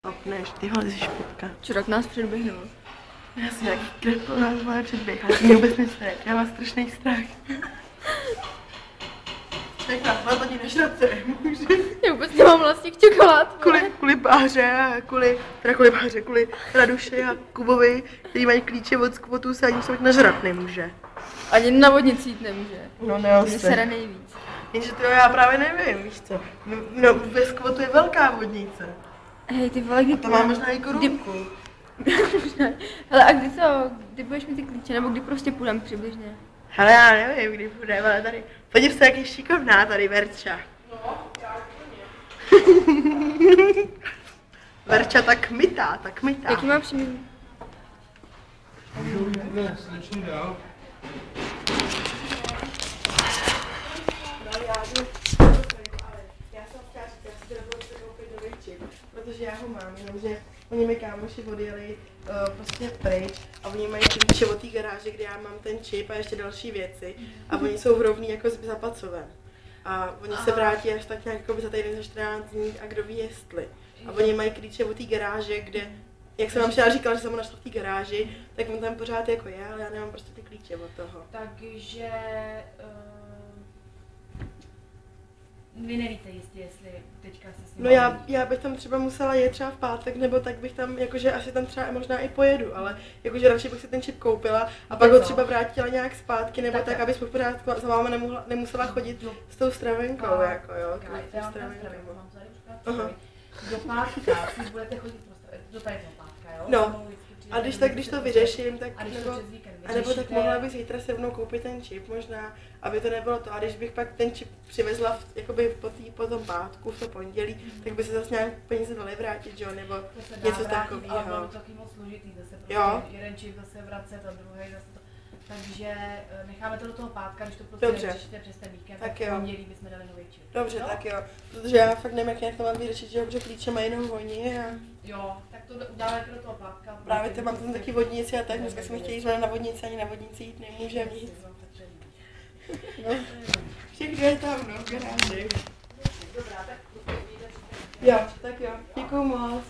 Opneš, ty vole, jsi špička. Čurák nás předběhnul. Já si nějaký krepl nás má předběh, ale mě vůbec nestane, já mám strašný strach. Tak nás to ti nešrace, nemůže. Já vůbec nemám vlastně čokoládku. Kvůli Báře, kvůli Raduši a Kubovi, který mají klíče od skvotů, se ani člověk nažrat nemůže. Ani na vodnici jít nemůže. No ne, mě sere nejvíc. Jenže to já právě nevím, víš co. No, ve skvotu je velká vodnice. Hej, ty vole, kdy A to má možná i korunku. Hele, a kdy budeš mít ty klíče, nebo kdy prostě půjdem přibližně? Hele, já nevím, kdy půjdeme, ale tady, podív se, jak je šikovná tady Verča. No, já úplně. Verča tak mytá. Jaký mám příjmení? Začni dál. Já jsem chtěla říct, já si teda budu koupit nový čip, protože já ho mám, jenomže oni mi kámoši odjeli prostě pryč a oni mají klíče od té garáže, kde já mám ten čip a ještě další věci a oni jsou rovný jako s Zapacovem. A oni se vrátí až tak nějak za týden za 14 dní a kdo ví jestli. A oni mají klíče od té garáže, kde, jak jsem vám včera říkala, že jsem ho našla v té garáži, tak on tam pořád jako je, ale já nemám prostě ty klíče od toho. Takže vy nevíte jistě, jestli teďka se s ním... No já bych tam třeba musela jet třeba v pátek, nebo tak bych tam, jakože asi tam třeba možná i pojedu, ale jakože radši bych si ten čip koupila a pak ho třeba vrátila nějak zpátky, nebo tak abys pořád za váma nemusela chodit s tou stravenkou, jako jo. Já mám ten stravenku, mám tady příklad. Do pátka si budete chodit do tady do pátka, jo? No. A když to vyřeším, tak nebo tak mohla bych zítra se rovnou koupit ten čip možná, aby to nebylo to. A když bych pak ten čip přivezla jakoby po tom pátku, v to pondělí, tak by se zase nějak peníze daly vrátit, jo, nebo něco takového. Ale bylo to taky moc složitý zase, prostě jeden čip zase vracet a druhý zase to. Takže necháme to do toho pátka, když to prostě řešíte přes ten víkend, tak v pondělí bychom dali nový čip. Dobře, tak jo, protože já fakt nevím, jak to mám vyřešit, že klíče mají jenom oni a... Jo, tak to udáme do toho pátka. Právě to mám tam taky vodnici a tak, dneska jsme chtěli jít na vodnici, ani na vodnici jít nemůžeme jít. No, všechno je tam, no, v garáži. Dobrá, tak jo, tak jo, děkuju moc.